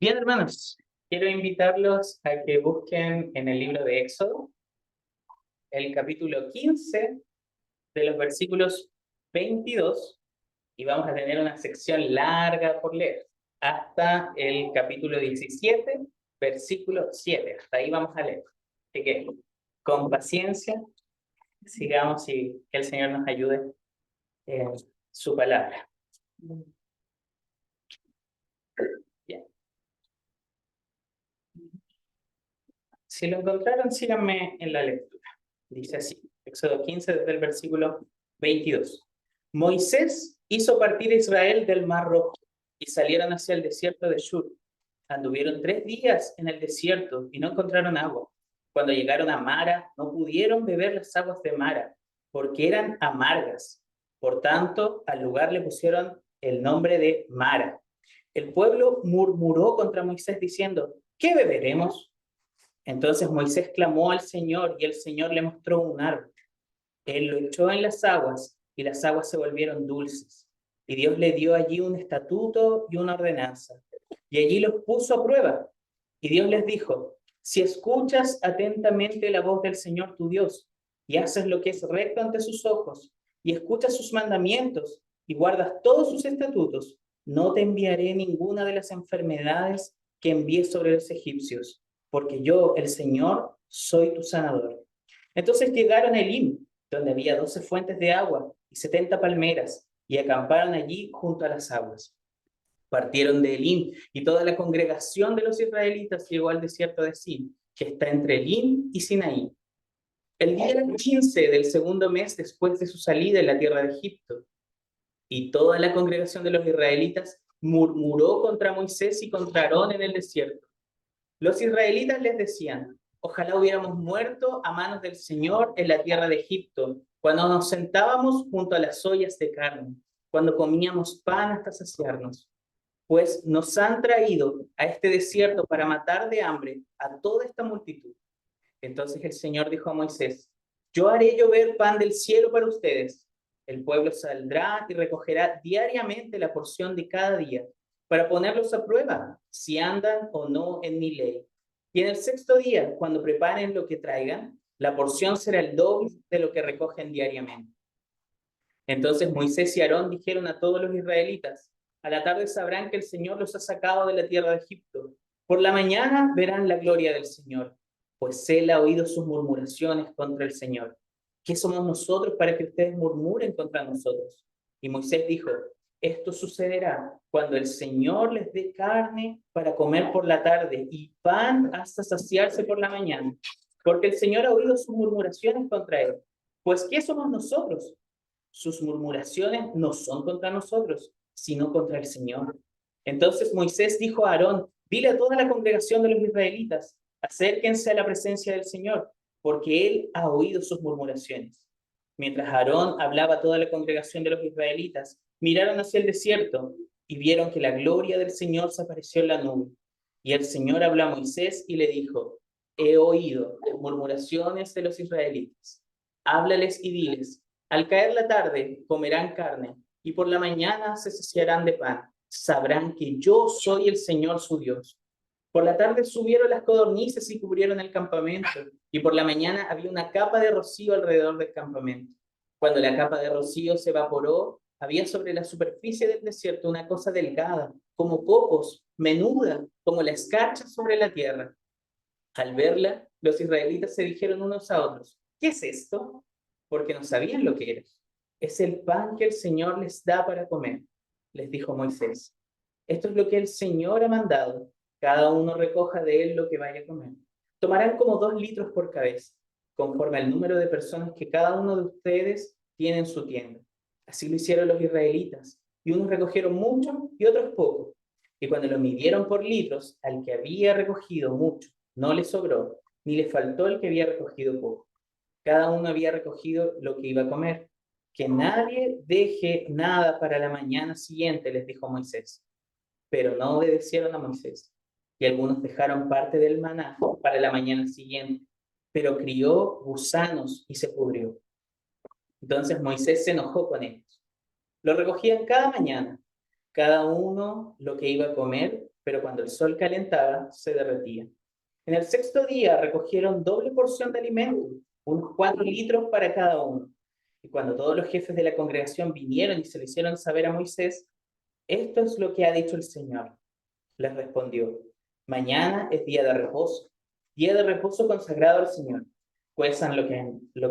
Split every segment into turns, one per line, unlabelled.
Bien, hermanos, quiero invitarlos a que busquen en el libro de Éxodo el capítulo 15 de los versículos 22 y vamos a tener una sección larga por leer hasta el capítulo 17, versículo 7. Hasta ahí vamos a leer. Así que con paciencia sigamos y que el Señor nos ayude en su palabra. Bien. Si lo encontraron, síganme en la lectura. Dice así, Éxodo 15, desde el versículo 22. Moisés hizo partir a Israel del Mar Rojo y salieron hacia el desierto de Shur. Anduvieron 3 días en el desierto y no encontraron agua. Cuando llegaron a Mara, no pudieron beber las aguas de Mara, porque eran amargas. Por tanto, al lugar le pusieron el nombre de Mara. El pueblo murmuró contra Moisés diciendo, ¿qué beberemos? Entonces Moisés clamó al Señor y el Señor le mostró un árbol. Él lo echó en las aguas y las aguas se volvieron dulces. Y Dios le dio allí un estatuto y una ordenanza. Y allí los puso a prueba. Y Dios les dijo, si escuchas atentamente la voz del Señor tu Dios y haces lo que es recto ante sus ojos y escuchas sus mandamientos y guardas todos sus estatutos, no te enviaré ninguna de las enfermedades que envié sobre los egipcios, porque yo, el Señor, soy tu sanador. Entonces llegaron a Elim, donde había 12 fuentes de agua y 70 palmeras, y acamparon allí junto a las aguas. Partieron de Elim, y toda la congregación de los israelitas llegó al desierto de Sin, que está entre Elim y Sinaí. El día 15 del segundo mes después de su salida en la tierra de Egipto, y toda la congregación de los israelitas murmuró contra Moisés y contra Aarón en el desierto. Los israelitas les decían, ojalá hubiéramos muerto a manos del Señor en la tierra de Egipto, cuando nos sentábamos junto a las ollas de carne, cuando comíamos pan hasta saciarnos. Pues nos han traído a este desierto para matar de hambre a toda esta multitud. Entonces el Señor dijo a Moisés, yo haré llover pan del cielo para ustedes. El pueblo saldrá y recogerá diariamente la porción de cada día para ponerlos a prueba si andan o no en mi ley. Y en el sexto día, cuando preparen lo que traigan, la porción será el doble de lo que recogen diariamente. Entonces Moisés y Aarón dijeron a todos los israelitas, a la tarde sabrán que el Señor los ha sacado de la tierra de Egipto. Por la mañana verán la gloria del Señor, pues Él ha oído sus murmuraciones contra el Señor. ¿Qué somos nosotros para que ustedes murmuren contra nosotros? Y Moisés dijo, esto sucederá cuando el Señor les dé carne para comer por la tarde y pan hasta saciarse por la mañana, porque el Señor ha oído sus murmuraciones contra Él. Pues ¿qué somos nosotros? Sus murmuraciones no son contra nosotros, sino contra el Señor. Entonces Moisés dijo a Aarón, dile a toda la congregación de los israelitas, acérquense a la presencia del Señor, porque Él ha oído sus murmuraciones. Mientras Aarón hablaba a toda la congregación de los israelitas, miraron hacia el desierto y vieron que la gloria del Señor se apareció en la nube. Y el Señor habló a Moisés y le dijo, he oído las murmuraciones de los israelitas. Háblales y diles, al caer la tarde comerán carne, y por la mañana se saciarán de pan. Sabrán que yo soy el Señor su Dios. Por la tarde subieron las codornices y cubrieron el campamento, y por la mañana había una capa de rocío alrededor del campamento. Cuando la capa de rocío se evaporó, había sobre la superficie del desierto una cosa delgada, como copos, menuda, como la escarcha sobre la tierra. Al verla, los israelitas se dijeron unos a otros, ¿qué es esto? Porque no sabían lo que era. Es el pan que el Señor les da para comer, les dijo Moisés. Esto es lo que el Señor ha mandado. Cada uno recoja de él lo que vaya a comer. Tomarán como 2 litros por cabeza, conforme al número de personas que cada uno de ustedes tiene en su tienda. Así lo hicieron los israelitas, y unos recogieron mucho y otros poco. Y cuando lo midieron por litros, al que había recogido mucho, no le sobró, ni le faltó el que había recogido poco. Cada uno había recogido lo que iba a comer. Que nadie deje nada para la mañana siguiente, les dijo Moisés. Pero no obedecieron a Moisés. Y algunos dejaron parte del maná para la mañana siguiente, pero crió gusanos y se pudrió. Entonces Moisés se enojó con ellos. Lo recogían cada mañana, cada uno lo que iba a comer, pero cuando el sol calentaba, se derretía. En el sexto día recogieron doble porción de alimento, unos 4 litros para cada uno. Y cuando todos los jefes de la congregación vinieron y se le hicieron saber a Moisés, esto es lo que ha dicho el Señor. Les respondió, mañana es día de reposo consagrado al Señor. Cuezan lo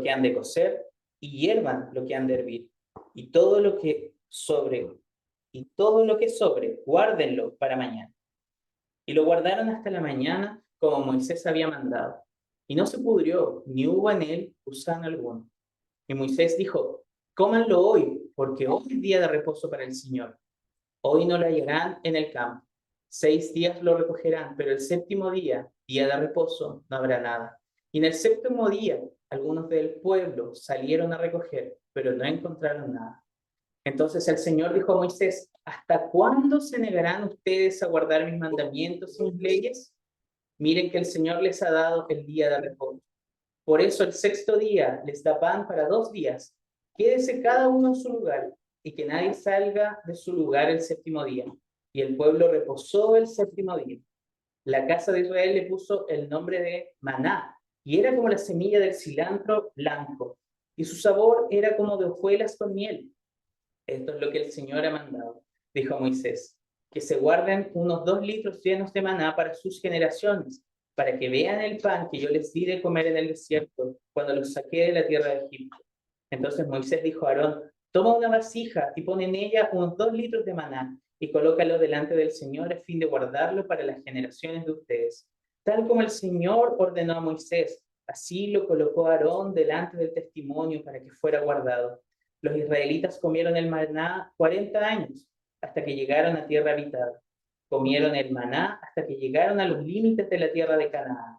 que han de cocer y hiervan lo que han de hervir. Y todo lo que sobre, guárdenlo para mañana. Y lo guardaron hasta la mañana, como Moisés había mandado. Y no se pudrió, ni hubo en él gusano alguno. Y Moisés dijo, cómanlo hoy, porque hoy es día de reposo para el Señor. Hoy no lo hallarán en el campo. 6 días lo recogerán, pero el séptimo día, día de reposo, no habrá nada. Y en el séptimo día, algunos del pueblo salieron a recoger, pero no encontraron nada. Entonces el Señor dijo a Moisés, ¿hasta cuándo se negarán ustedes a guardar mis mandamientos y mis leyes? Miren que el Señor les ha dado el día de reposo. Por eso el sexto día les da pan para 2 días. Quédese cada uno en su lugar y que nadie salga de su lugar el séptimo día. Y el pueblo reposó el séptimo día. La casa de Israel le puso el nombre de maná, y era como la semilla del cilantro blanco, y su sabor era como de hojuelas con miel. Esto es lo que el Señor ha mandado, dijo Moisés, que se guarden unos 2 litros llenos de maná para sus generaciones, para que vean el pan que yo les di de comer en el desierto, cuando los saqué de la tierra de Egipto. Entonces Moisés dijo a Aarón, toma una vasija y pon en ella unos 2 litros de maná, y colócalo delante del Señor a fin de guardarlo para las generaciones de ustedes. Tal como el Señor ordenó a Moisés, así lo colocó Aarón delante del testimonio para que fuera guardado. Los israelitas comieron el maná 40 años, hasta que llegaron a tierra habitada. Comieron el maná hasta que llegaron a los límites de la tierra de Canaán.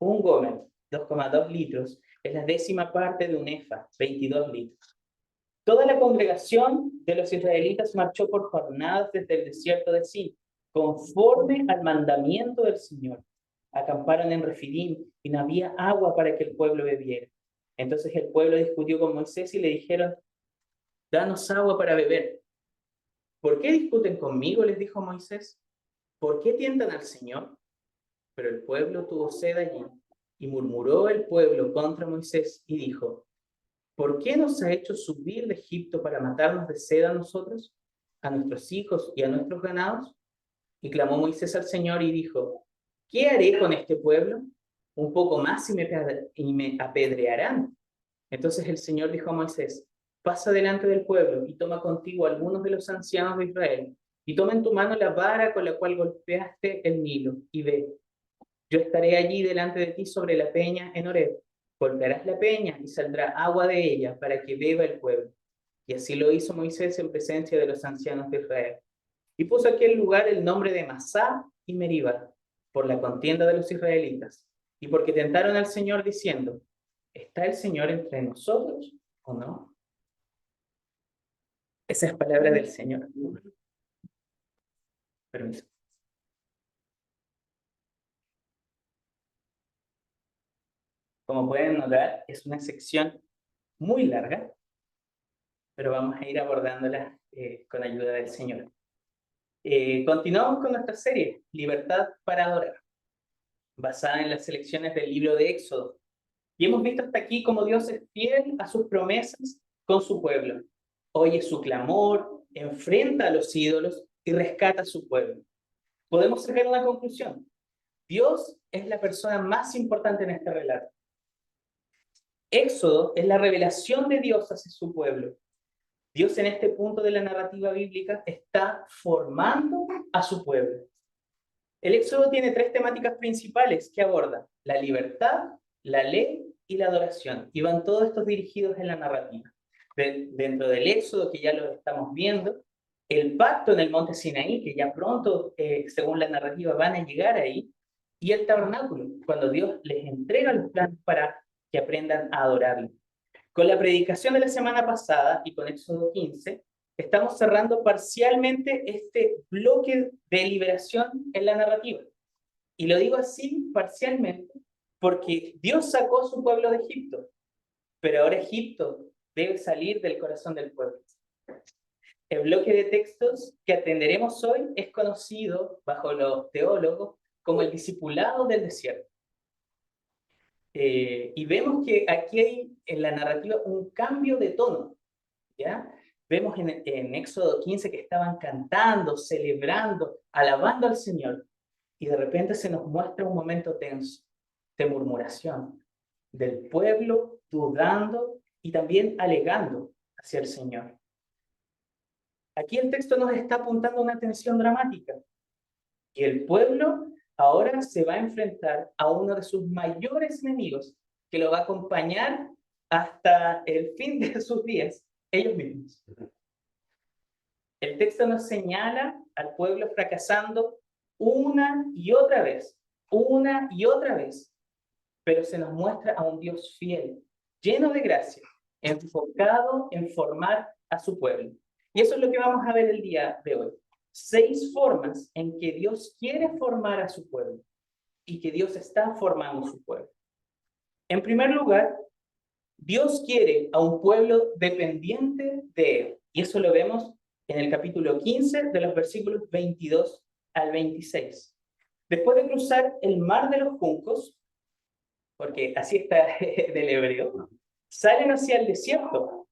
Un gomer, 2,2 litros, es la 10ª parte de un efa, 22 litros. Toda la congregación de los israelitas marchó por jornadas desde el desierto de Sin, conforme al mandamiento del Señor. Acamparon en Refidim y no había agua para que el pueblo bebiera. Entonces el pueblo discutió con Moisés y le dijeron, danos agua para beber. ¿Por qué discuten conmigo? Les dijo Moisés. ¿Por qué tientan al Señor? Pero el pueblo tuvo sed allí, y murmuró el pueblo contra Moisés y dijo, ¿por qué nos ha hecho subir de Egipto para matarnos de sed a nosotros, a nuestros hijos y a nuestros ganados? Y clamó Moisés al Señor y dijo, ¿qué haré con este pueblo? Un poco más y me apedrearán. Entonces el Señor dijo a Moisés, pasa delante del pueblo y toma contigo a algunos de los ancianos de Israel, y toma en tu mano la vara con la cual golpeaste el Nilo, y ve, yo estaré allí delante de ti sobre la peña en Horeb. Golpearás la peña y saldrá agua de ella para que beba el pueblo. Y así lo hizo Moisés en presencia de los ancianos de Israel. Y puso a aquel lugar el nombre de Masá y Meribá, por la contienda de los israelitas, y porque tentaron al Señor diciendo, ¿está el Señor entre nosotros o no? Esa es palabra del Señor. Permiso. Como pueden notar, es una sección muy larga, pero vamos a ir abordándola con ayuda del Señor. Continuamos con nuestra serie, Libertad para Adorar, basada en las selecciones del libro de Éxodo. Y hemos visto hasta aquí cómo Dios es fiel a sus promesas con su pueblo. Oye su clamor, enfrenta a los ídolos y rescata a su pueblo. Podemos sacar una conclusión. Dios es la persona más importante en este relato. Éxodo es la revelación de Dios hacia su pueblo. Dios en este punto de la narrativa bíblica está formando a su pueblo. El Éxodo tiene 3 temáticas principales que aborda: la libertad, la ley y la adoración. Y van todos estos dirigidos en la narrativa. Dentro del Éxodo, que ya lo estamos viendo, el pacto en el monte Sinaí, que ya pronto, según la narrativa, van a llegar ahí, y el tabernáculo, cuando Dios les entrega los planes para que aprendan a adorarlo. Con la predicación de la semana pasada y con Éxodo 15, estamos cerrando parcialmente este bloque de liberación en la narrativa. Y lo digo así, parcialmente, porque Dios sacó a su pueblo de Egipto, pero ahora Egipto debe salir del corazón del pueblo. El bloque de textos que atenderemos hoy es conocido bajo los teólogos como el discipulado del desierto. Y vemos que aquí hay en la narrativa un cambio de tono, ¿ya? Vemos en Éxodo 15 que estaban cantando, celebrando, alabando al Señor, y de repente se nos muestra un momento tenso, de murmuración, del pueblo dudando y también alegando hacia el Señor. Aquí el texto nos está apuntando una tensión dramática, y el pueblo ahora se va a enfrentar a uno de sus mayores enemigos, que lo va a acompañar hasta el fin de sus días, ellos mismos. El texto nos señala al pueblo fracasando una y otra vez, pero se nos muestra a un Dios fiel, lleno de gracia, enfocado en formar a su pueblo. Y eso es lo que vamos a ver el día de hoy. 6 formas en que Dios quiere formar a su pueblo y que Dios está formando su pueblo. En primer lugar, Dios quiere a un pueblo dependiente de Él. Y eso lo vemos en el capítulo 15 de los versículos 22 al 26. Después de cruzar el mar de los juncos, porque así está del hebreo, salen hacia el desierto.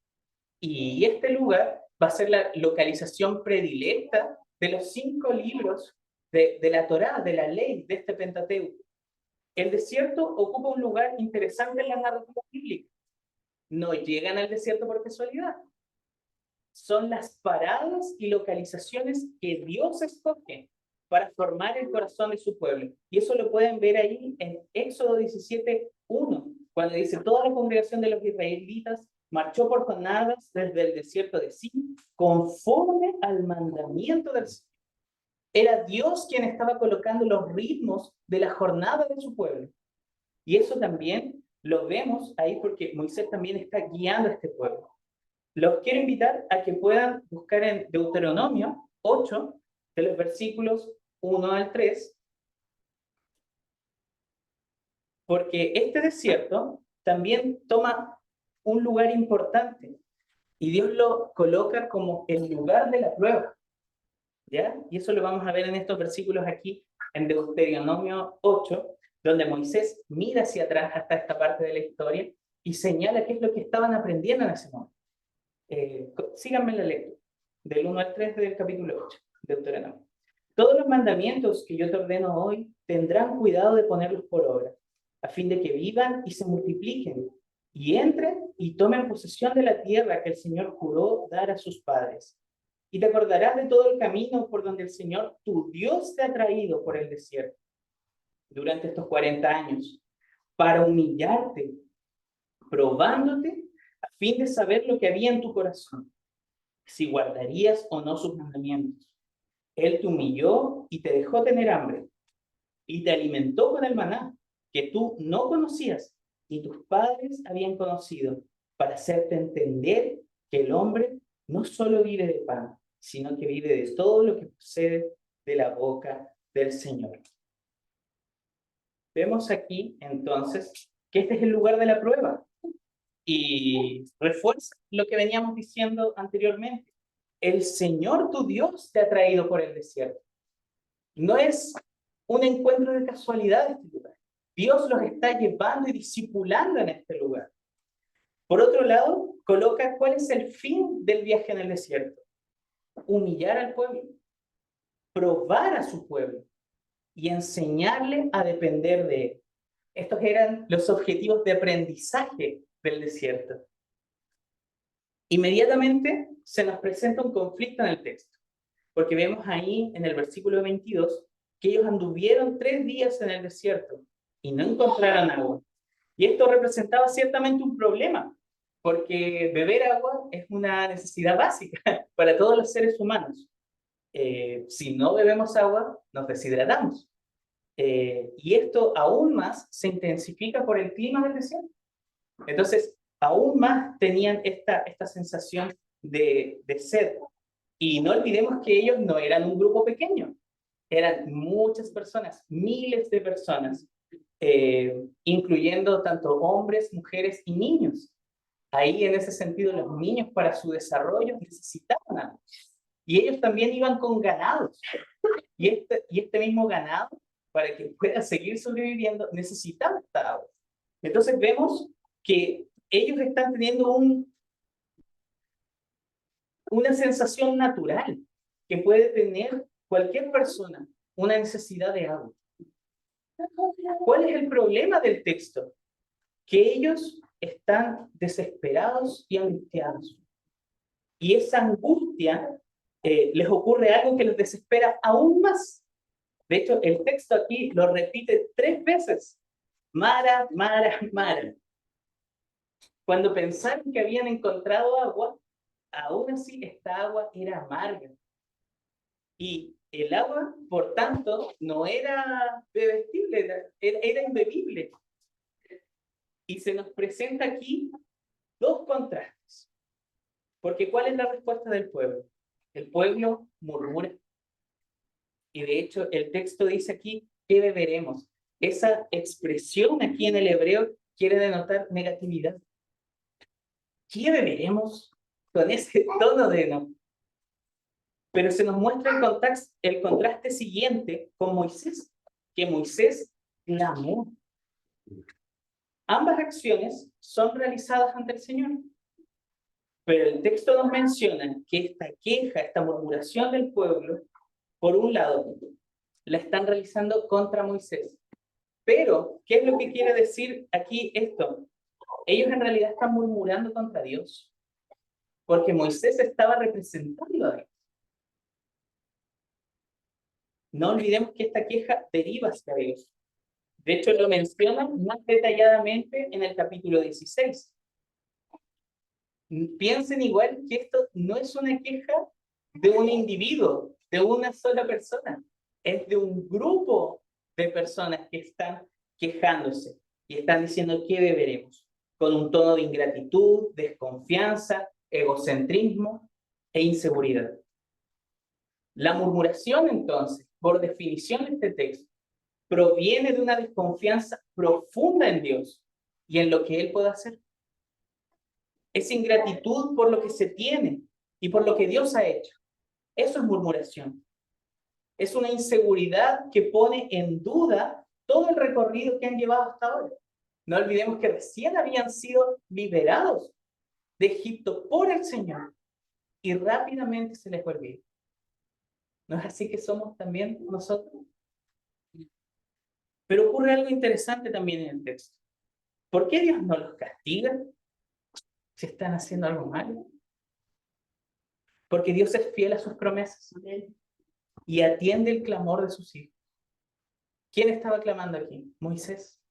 Y este lugar va a ser la localización predilecta de los 5 libros de la Torá, de la ley, de este Pentateuco. El desierto ocupa un lugar interesante en la narrativa bíblica. No llegan al desierto por casualidad. Son las paradas y localizaciones que Dios escoge para formar el corazón de su pueblo. Y eso lo pueden ver ahí en Éxodo 17:1, cuando dice: toda la congregación de los israelitas marchó por jornadas desde el desierto de Sin, conforme al mandamiento del Señor. Era Dios quien estaba colocando los ritmos de la jornada de su pueblo. Y eso también lo vemos ahí porque Moisés también está guiando a este pueblo. Los quiero invitar a que puedan buscar en Deuteronomio 8, de los versículos 1 al 3, porque este desierto también toma un lugar importante y Dios lo coloca como el lugar de la prueba, ¿ya? Y eso lo vamos a ver en estos versículos aquí en Deuteronomio 8, donde Moisés mira hacia atrás hasta esta parte de la historia y señala qué es lo que estaban aprendiendo en ese momento. Síganme la lectura, del 1 al 3 del capítulo 8, de Deuteronomio. Todos los mandamientos que yo te ordeno hoy tendrán cuidado de ponerlos por obra, a fin de que vivan y se multipliquen, y entren y tomen posesión de la tierra que el Señor juró dar a sus padres. Y te acordarás de todo el camino por donde el Señor, tu Dios, te ha traído por el desierto durante estos 40 años, para humillarte, probándote a fin de saber lo que había en tu corazón, si guardarías o no sus mandamientos. Él te humilló y te dejó tener hambre, y te alimentó con el maná, que tú no conocías, ni tus padres habían conocido, para hacerte entender que el hombre no solo vive de pan, sino que vive de todo lo que procede de la boca del Señor. Vemos aquí, entonces, que este es el lugar de la prueba, y refuerza lo que veníamos diciendo anteriormente. El Señor tu Dios te ha traído por el desierto. No es un encuentro de casualidad este lugar. Dios los está llevando y discipulando en este lugar. Por otro lado, coloca cuál es el fin del viaje en el desierto. Humillar al pueblo, probar a su pueblo y enseñarle a depender de él. Estos eran los objetivos de aprendizaje del desierto. Inmediatamente se nos presenta un conflicto en el texto, porque vemos ahí en el versículo 22 que ellos anduvieron 3 días en el desierto y no encontraron agua. Y esto representaba ciertamente un problema, porque beber agua es una necesidad básica para todos los seres humanos. Si no bebemos agua, nos deshidratamos. Y esto aún más se intensifica por el clima del desierto. Entonces, aún más tenían esta sensación de sed. Y no olvidemos que ellos no eran un grupo pequeño, eran muchas personas, miles de personas, incluyendo tanto hombres, mujeres y niños. Ahí, en ese sentido, los niños para su desarrollo necesitaban agua. Y ellos también iban con ganados. Y este mismo ganado, para que pueda seguir sobreviviendo, necesitaba esta agua. Entonces vemos que ellos están teniendo una sensación natural que puede tener cualquier persona, una necesidad de agua. ¿Cuál es el problema del texto? Que ellos están desesperados y angustiados. Y esa angustia les ocurre algo que los desespera aún más. De hecho, el texto aquí lo repite 3 veces. Mara, Mara, Mara. Cuando pensaron que habían encontrado agua, aún así esta agua era amarga. Y el agua, por tanto, no era bebestible, era imbebible. Y se nos presenta aquí 2 contrastes. Porque ¿cuál es la respuesta del pueblo? El pueblo murmura. Y de hecho, el texto dice aquí, ¿qué beberemos? Esa expresión aquí en el hebreo quiere denotar negatividad. ¿Qué beberemos? Con ese tono de no. Pero se nos muestra el contraste siguiente con Moisés, que Moisés clamó. Ambas acciones son realizadas ante el Señor. Pero el texto nos menciona que esta queja, esta murmuración del pueblo, por un lado, la están realizando contra Moisés. Pero, ¿qué es lo que quiere decir aquí esto? Ellos en realidad están murmurando contra Dios, porque Moisés estaba representando a Dios. No olvidemos que esta queja deriva hacia Dios. De hecho, lo mencionan más detalladamente en el capítulo 16. Piensen igual que esto no es una queja de un individuo, de una sola persona. Es de un grupo de personas que están quejándose y están diciendo ¿qué beberemos? Con un tono de ingratitud, desconfianza, egocentrismo e inseguridad. La murmuración, entonces, por definición de este texto, proviene de una desconfianza profunda en Dios y en lo que Él puede hacer. Es ingratitud por lo que se tiene y por lo que Dios ha hecho. Eso es murmuración. Es una inseguridad que pone en duda todo el recorrido que han llevado hasta ahora. No olvidemos que recién habían sido liberados de Egipto por el Señor y rápidamente se les olvidó. ¿No es así que somos también nosotros? Pero ocurre algo interesante también en el texto. ¿Por qué Dios no los castiga si están haciendo algo malo? Porque Dios es fiel a sus promesas y atiende el clamor de sus hijos. ¿Quién estaba clamando aquí? Moisés.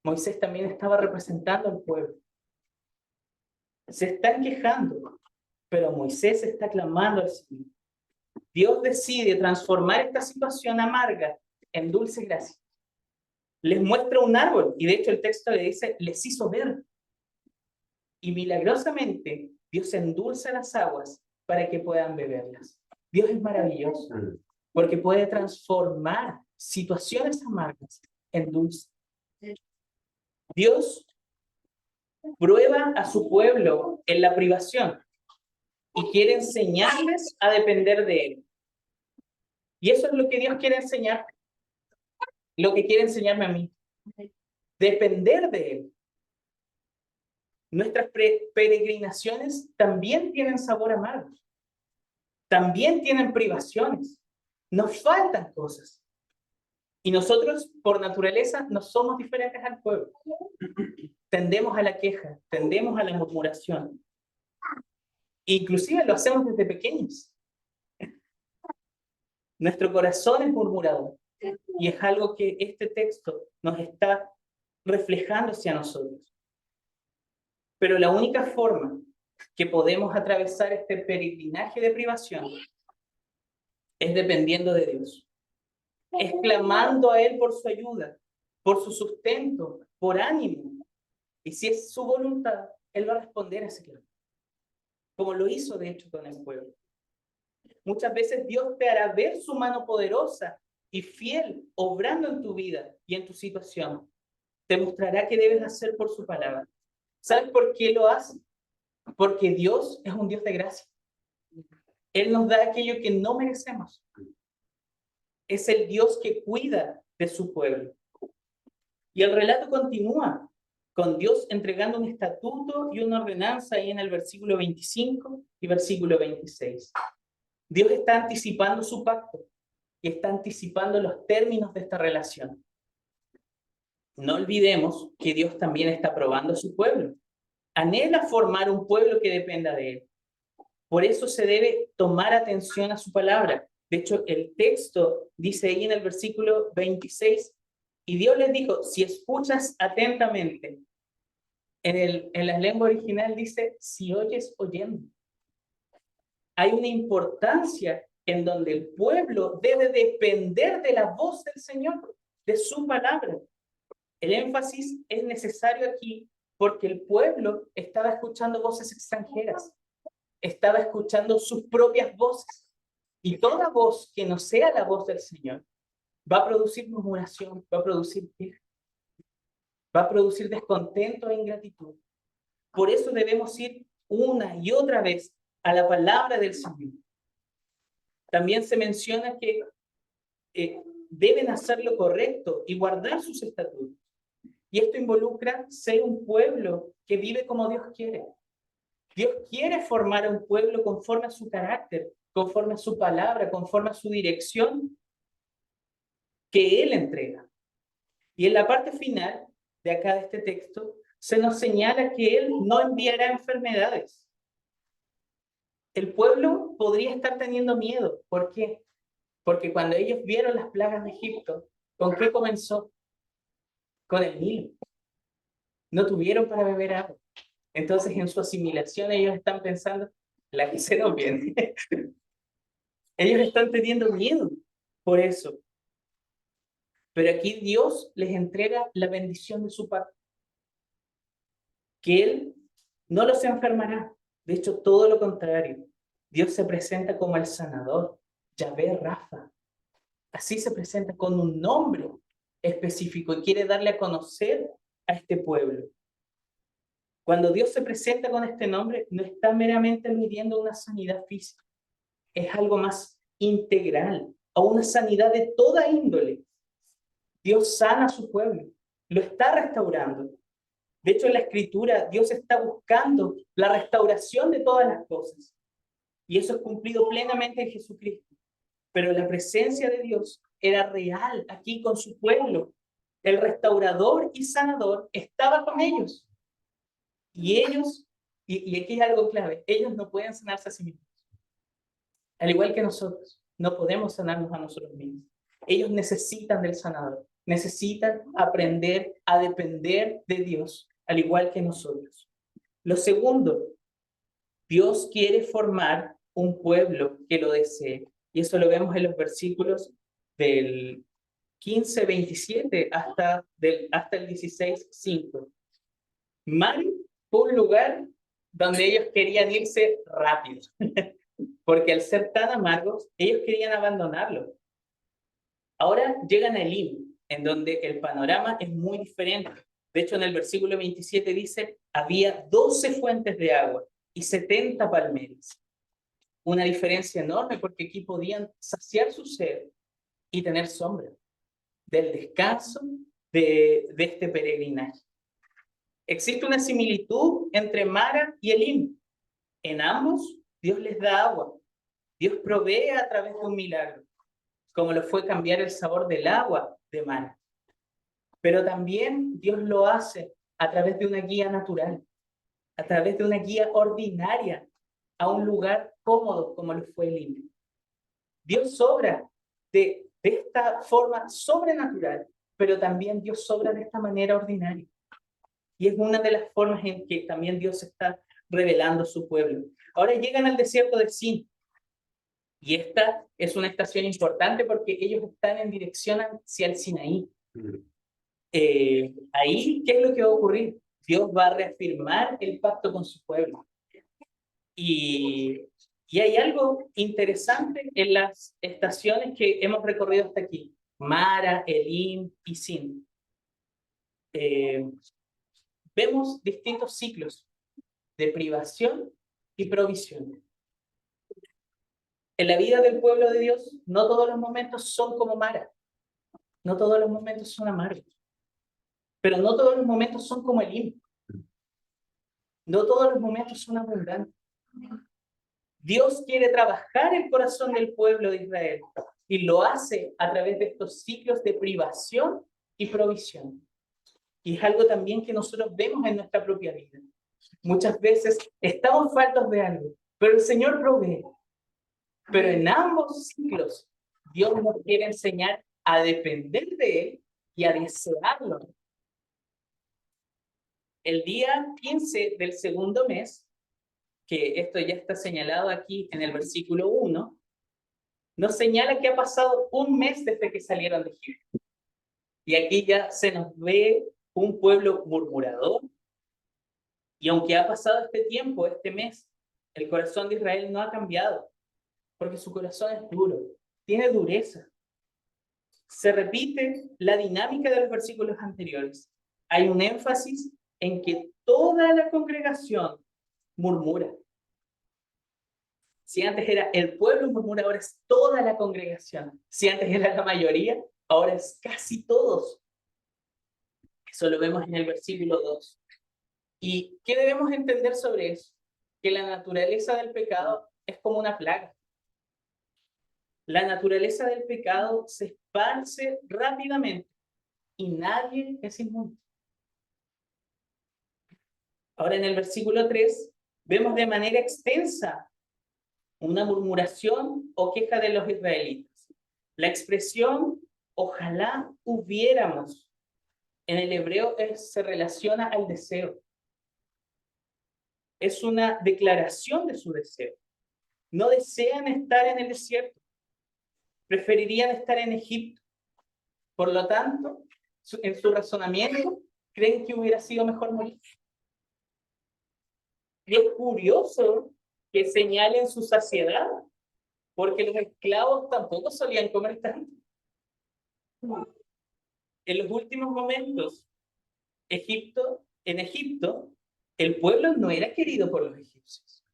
Moisés también estaba representando al pueblo. Se están quejando, pero Moisés está clamando al Señor. Dios decide transformar esta situación amarga en dulce gracia. Les muestra un árbol, y de hecho el texto le dice, les hizo ver. Y milagrosamente, Dios endulza las aguas para que puedan beberlas. Dios es maravilloso, porque puede transformar situaciones amargas en dulce. Dios prueba a su pueblo en la privación y quiere enseñarles a depender de Él. Y eso es lo que Dios quiere enseñar, lo que quiere enseñarme a mí. Depender de Él. Nuestras peregrinaciones también tienen sabor amargo. También tienen privaciones. Nos faltan cosas. Y nosotros, por naturaleza, no somos diferentes al pueblo. Tendemos a la queja, tendemos a la murmuración. Inclusive lo hacemos desde pequeños. Nuestro corazón es murmurador. Y es algo que este texto nos está reflejando hacia nosotros. Pero la única forma que podemos atravesar este peregrinaje de privación es dependiendo de Dios. Es clamando a Él por su ayuda, por su sustento, por ánimo. Y si es su voluntad, Él va a responder a ese clamor. Como lo hizo de hecho con el pueblo. Muchas veces Dios te hará ver su mano poderosa y fiel, obrando en tu vida y en tu situación. Te mostrará qué debes hacer por su palabra. ¿Sabes por qué lo hace? Porque Dios es un Dios de gracia. Él nos da aquello que no merecemos. Es el Dios que cuida de su pueblo. Y el relato continúa con Dios entregando un estatuto y una ordenanza ahí en el versículo 25 y versículo 26. Dios está anticipando su pacto y está anticipando los términos de esta relación. No olvidemos que Dios también está probando a su pueblo. Anhela formar un pueblo que dependa de él. Por eso se debe tomar atención a su palabra. De hecho, el texto dice ahí en el versículo 26, y Dios les dijo, si escuchas atentamente, en la lengua original dice, si oyes oyendo. Hay una importancia en donde el pueblo debe depender de la voz del Señor, de su palabra. El énfasis es necesario aquí porque el pueblo estaba escuchando voces extranjeras, estaba escuchando sus propias voces. Y toda voz que no sea la voz del Señor va a producir murmuración, va a producir queja, va a producir descontento e ingratitud. Por eso debemos ir una y otra vez a la palabra del Señor. También se menciona que deben hacer lo correcto y guardar sus estatutos. Y esto involucra ser un pueblo que vive como Dios quiere. Dios quiere formar un pueblo conforme a su carácter, conforme a su palabra, conforme a su dirección que Él entrega. Y en la parte final de acá de este texto, se nos señala que Él no enviará enfermedades. El pueblo podría estar teniendo miedo. ¿Por qué? Porque cuando ellos vieron las plagas de Egipto, ¿con qué comenzó? Con el Nilo. No tuvieron para beber agua. Entonces, en su asimilación, ellos están pensando, la que se nos viene. Ellos están teniendo miedo por eso. Pero aquí Dios les entrega la bendición de su pacto. Que Él no los enfermará. De hecho, todo lo contrario. Dios se presenta como el sanador, Yahvé Rafa. Así se presenta con un nombre específico y quiere darle a conocer a este pueblo. Cuando Dios se presenta con este nombre, no está meramente midiendo una sanidad física, es algo más integral, o una sanidad de toda índole. Dios sana a su pueblo, lo está restaurando. De hecho, en la Escritura, Dios está buscando la restauración de todas las cosas. Y eso es cumplido plenamente en Jesucristo. Pero la presencia de Dios era real aquí con su pueblo. El restaurador y sanador estaba con ellos. Y ellos, y aquí es algo clave, ellos no pueden sanarse a sí mismos. Al igual que nosotros, no podemos sanarnos a nosotros mismos. Ellos necesitan del sanador, necesitan aprender a depender de Dios, al igual que nosotros. Lo segundo, Dios quiere formar un pueblo que lo desee. Y eso lo vemos en los versículos del 15-27 hasta el 16-5. Mari fue un lugar donde ellos querían irse rápido, porque al ser tan amargos, ellos querían abandonarlo. Ahora llegan a Elim, en donde el panorama es muy diferente. De hecho, en el versículo 27 dice, había 12 fuentes de agua y 70 palmeras. Una diferencia enorme porque aquí podían saciar su sed y tener sombra del descanso de este peregrinaje. Existe una similitud entre Mara y Elim. En ambos, Dios les da agua. Dios provee a través de un milagro, como lo fue cambiar el sabor del agua de Mara. Pero también Dios lo hace a través de una guía natural, a través de una guía ordinaria, a un lugar cómodo como lo fue Elim. Dios obra de esta forma sobrenatural, pero también Dios obra de esta manera ordinaria. Y es una de las formas en que también Dios está revelando su pueblo. Ahora llegan al desierto de Sin. Y esta es una estación importante porque ellos están en dirección hacia el Sinaí. Ahí, ¿qué es lo que va a ocurrir? Dios va a reafirmar el pacto con su pueblo. Y hay algo interesante en las estaciones que hemos recorrido hasta aquí. Mara, Elim y Sin. Vemos distintos ciclos. de privación y provisión. En la vida del pueblo de Dios, no todos los momentos son como Mara. No todos los momentos son amargos. Pero no todos los momentos son como Elim. No todos los momentos son abundantes. Dios quiere trabajar el corazón del pueblo de Israel y lo hace a través de estos ciclos de privación y provisión. Y es algo también que nosotros vemos en nuestra propia vida. Muchas veces estamos faltos de algo, pero el Señor provee. Pero en ambos ciclos, Dios nos quiere enseñar a depender de Él y a desearlo. El día 15 del segundo mes, que esto ya está señalado aquí en el versículo 1, nos señala que ha pasado un mes desde que salieron de Egipto. Y aquí ya se nos ve un pueblo murmurador. Y aunque ha pasado este tiempo, este mes, el corazón de Israel no ha cambiado, porque su corazón es duro, tiene dureza. Se repite la dinámica de los versículos anteriores. Hay un énfasis en que toda la congregación murmura. Si antes era el pueblo murmura, ahora es toda la congregación. Si antes era la mayoría, ahora es casi todos. Eso lo vemos en el versículo 2. ¿Y qué debemos entender sobre eso? Que la naturaleza del pecado es como una plaga. La naturaleza del pecado se esparce rápidamente y nadie es inmune. Ahora en el versículo 3 vemos de manera extensa una murmuración o queja de los israelitas. La expresión ojalá hubiéramos en el hebreo se relaciona al deseo. Es una declaración de su deseo. No desean estar en el desierto. Preferirían estar en Egipto. Por lo tanto, en su razonamiento, creen que hubiera sido mejor morir. Y es curioso que señalen su saciedad, porque los esclavos tampoco solían comer tanto. En los últimos momentos, en Egipto, el pueblo no era querido por los egipcios.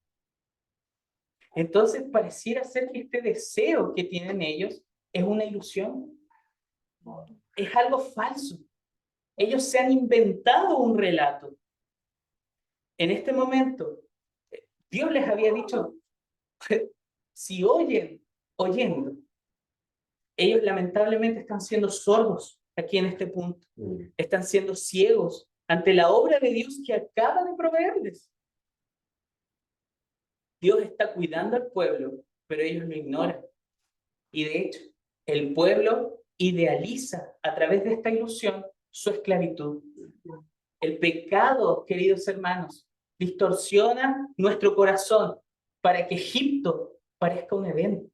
Entonces pareciera ser que este deseo que tienen ellos es una ilusión. Es algo falso. Ellos se han inventado un relato. En este momento, Dios les había dicho, si oyendo, ellos lamentablemente están siendo sordos aquí en este punto. Están siendo ciegos ante la obra de Dios que acaba de proveerles. Dios está cuidando al pueblo, pero ellos lo ignoran. Y de hecho, el pueblo idealiza a través de esta ilusión su esclavitud. El pecado, queridos hermanos, distorsiona nuestro corazón para que Egipto parezca un Edén.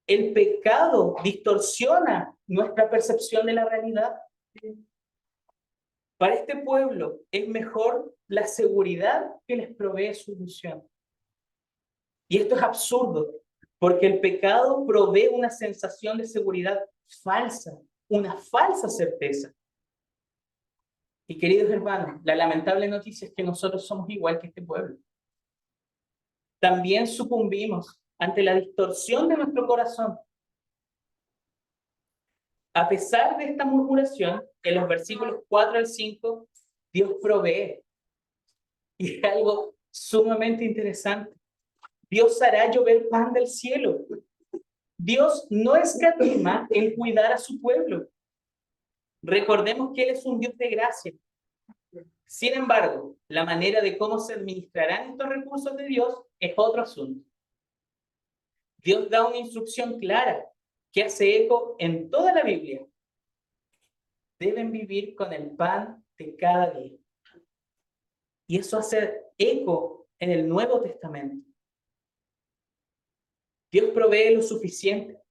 El pecado distorsiona nuestra percepción de la realidad. Para este pueblo es mejor la seguridad que les provee su ilusión. Y esto es absurdo, porque el pecado provee una sensación de seguridad falsa, una falsa certeza. Y queridos hermanos, la lamentable noticia es que nosotros somos igual que este pueblo. También sucumbimos ante la distorsión de nuestro corazón. A pesar de esta murmuración, en los versículos 4 al 5, Dios provee. Y es algo sumamente interesante. Dios hará llover pan del cielo. Dios no escatima en cuidar a su pueblo. Recordemos que Él es un Dios de gracia. Sin embargo, la manera de cómo se administrarán estos recursos de Dios es otro asunto. Dios da una instrucción clara que hace eco en toda la Biblia. Deben vivir con el pan de cada día. Y eso hace eco en el Nuevo Testamento. Dios provee lo suficiente,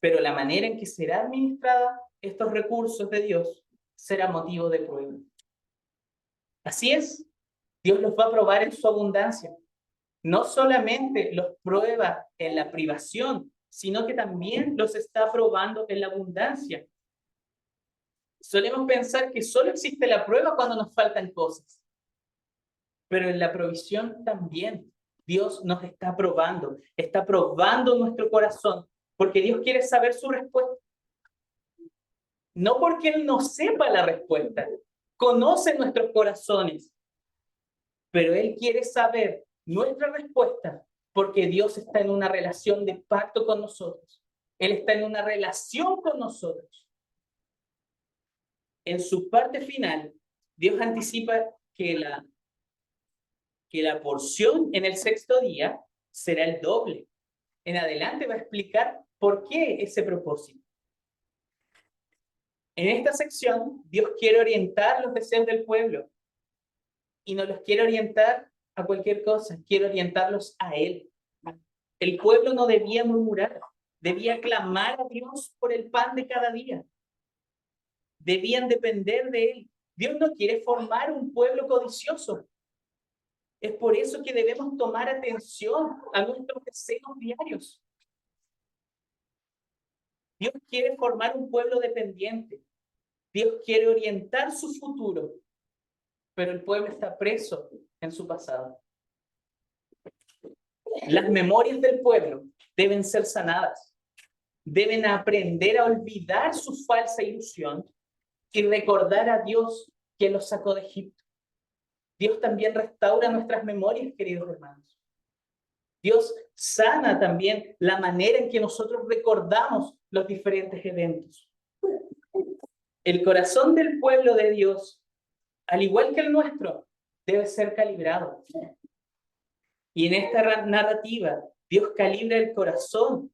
pero la manera en que será administrada estos recursos de Dios será motivo de prueba. Así es, Dios los va a probar en su abundancia. No solamente los prueba en la privación, sino que también los está probando en la abundancia. Solemos pensar que solo existe la prueba cuando nos faltan cosas, pero en la provisión también Dios nos está probando nuestro corazón, porque Dios quiere saber su respuesta. No porque Él no sepa la respuesta, conoce nuestros corazones, pero Él quiere saber nuestra respuesta porque Dios está en una relación de pacto con nosotros. Él está en una relación con nosotros. En su parte final, Dios anticipa que la porción en el sexto día será el doble. En adelante va a explicar por qué ese propósito. En esta sección, Dios quiere orientar los deseos del pueblo y no los quiere orientar a cualquier cosa, quiere orientarlos a Él. El pueblo no debía murmurar, debía clamar a Dios por el pan de cada día. Debían depender de Él. Dios no quiere formar un pueblo codicioso. Es por eso que debemos tomar atención a nuestros deseos diarios. Dios quiere formar un pueblo dependiente. Dios quiere orientar su futuro, pero el pueblo está preso en su pasado. Las memorias del pueblo deben ser sanadas. Deben aprender a olvidar su falsa ilusión y recordar a Dios que los sacó de Egipto. Dios también restaura nuestras memorias, queridos hermanos. Dios sana también la manera en que nosotros recordamos los diferentes eventos. El corazón del pueblo de Dios, al igual que el nuestro, debe ser calibrado. Y en esta narrativa, Dios calibra el corazón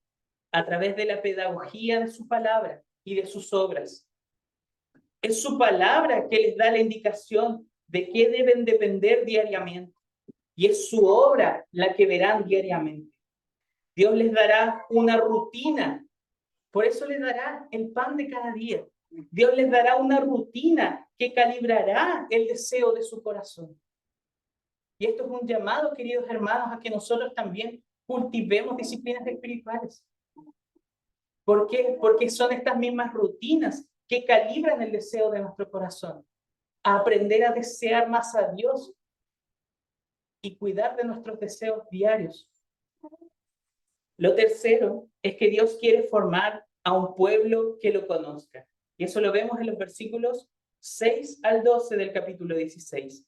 a través de la pedagogía de su palabra y de sus obras. Es su palabra que les da la indicación de qué deben depender diariamente. Y es su obra la que verán diariamente. Dios les dará una rutina. Por eso les dará el pan de cada día. Dios les dará una rutina que calibrará el deseo de su corazón. Y esto es un llamado, queridos hermanos, a que nosotros también cultivemos disciplinas espirituales. ¿Por qué? Porque son estas mismas rutinas que calibran el deseo de nuestro corazón. A aprender a desear más a Dios y cuidar de nuestros deseos diarios. Lo tercero es que Dios quiere formar a un pueblo que lo conozca. Y eso lo vemos en los versículos 6 al 12 del capítulo 16.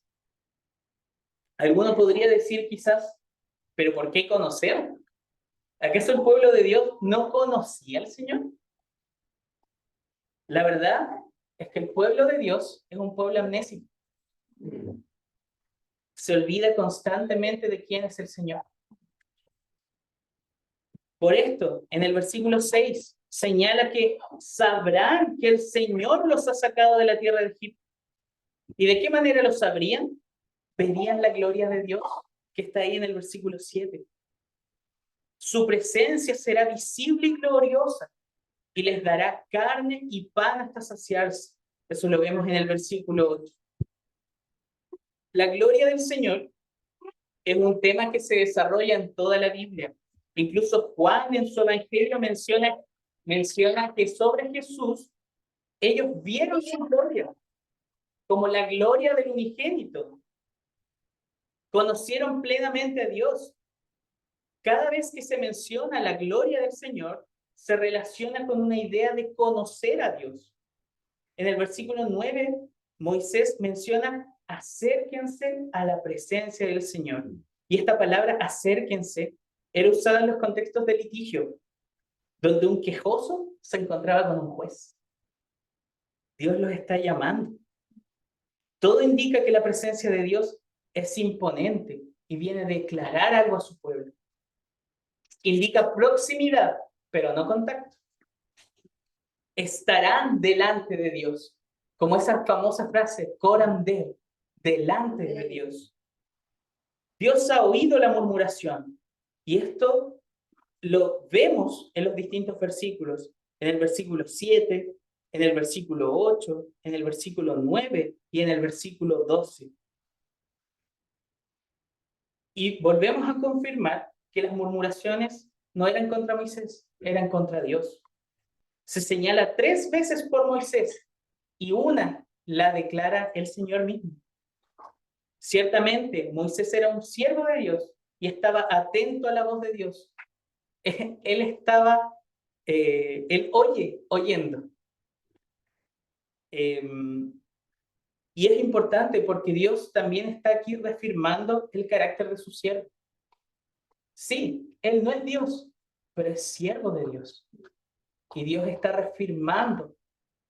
Alguno podría decir quizás, ¿pero por qué conocer? ¿Acaso el pueblo de Dios no conocía al Señor? La verdad es que el pueblo de Dios es un pueblo amnésico. Se olvida constantemente de quién es el Señor. Por esto, en el versículo 6, señala que sabrán que el Señor los ha sacado de la tierra de Egipto. ¿Y de qué manera lo sabrían? Verían la gloria de Dios, que está ahí en el versículo 7. Su presencia será visible y gloriosa, y les dará carne y pan hasta saciarse. Eso lo vemos en el versículo 8. La gloria del Señor es un tema que se desarrolla en toda la Biblia. Incluso Juan en su evangelio menciona que sobre Jesús ellos vieron su gloria, como la gloria del unigénito. Conocieron plenamente a Dios. Cada vez que se menciona la gloria del Señor, se relaciona con una idea de conocer a Dios. En el versículo 9, Moisés menciona acérquense a la presencia del Señor. Y esta palabra acérquense era usada en los contextos de litigio, donde un quejoso se encontraba con un juez. Dios los está llamando. Todo indica que la presencia de Dios es imponente y viene a declarar algo a su pueblo. Indica proximidad, pero no contacto. Estarán delante de Dios, como esa famosa frase, coram Deo, delante de Dios. Dios ha oído la murmuración, y esto lo vemos en los distintos versículos, en el versículo 7, en el versículo 8, en el versículo 9 y en el versículo 12. Y volvemos a confirmar que las murmuraciones no eran contra Moisés, eran contra Dios. Se señala 3 veces por Moisés y una la declara el Señor mismo. Ciertamente, Moisés era un siervo de Dios y estaba atento a la voz de Dios. Él oyendo. Y es importante porque Dios también está aquí reafirmando el carácter de su siervo. Sí, él no es Dios, pero es siervo de Dios. Y Dios está reafirmando,